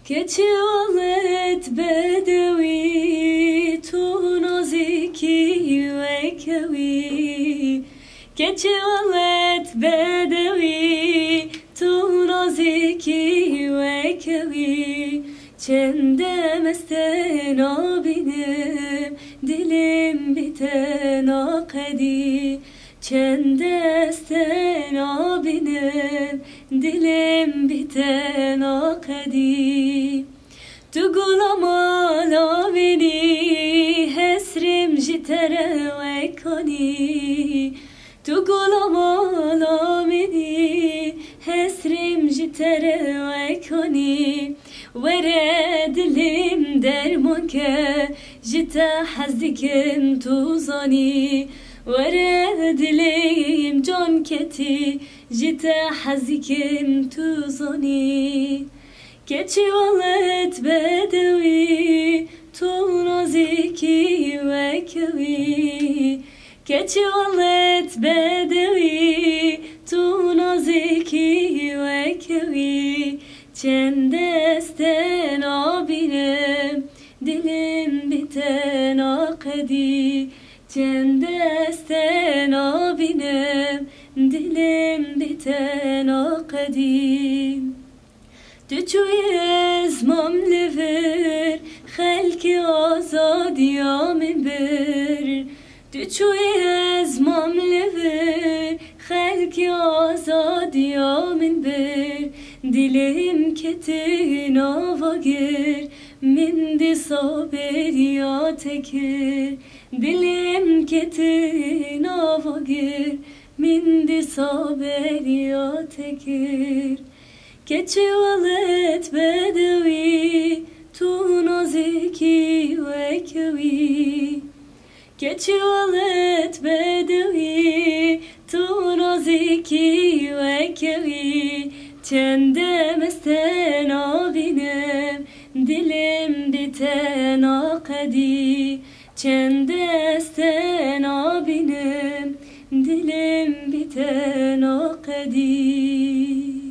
keçi olet bedevi tu noziki ve kevi. Keçi olet bedevi tu noziki ve kevi. Çende mesten o benim, dilim biten o kedi. Çende mesten o benim, dilim biten o kedi. Tu gulamala beni, hesrim jitere ve koni. Tu gulamala beni, hesrim jitere ve koni. Vere dilim derman ke, jita hazdikim tu zani. Vere dilim can keti, jita hazdikim tu zani. Keçi olet bedevi, tu naziki ve kevi. Keçi olet bedevi, tu naziki ve kevi. Çendesten o benim, dilim biten o kedi. Çendesten o benim, dilim biten o kedi. Tüçüyez mamlever, xelki azadiya min bir. Tüçüyez mamlever, xelki azadiya min bir. Dilim ketin avagir, min di saberiya tekir. Dilim ketin avagir, min di saberiya tekir. Keçi olet bedevi, tu naziki ve kevi. Keçi olet bedevi, tu naziki ve kevi. Çende mesten o benim, dilim biten o kedi. Çende mesten o benim, dilim biten o kedi.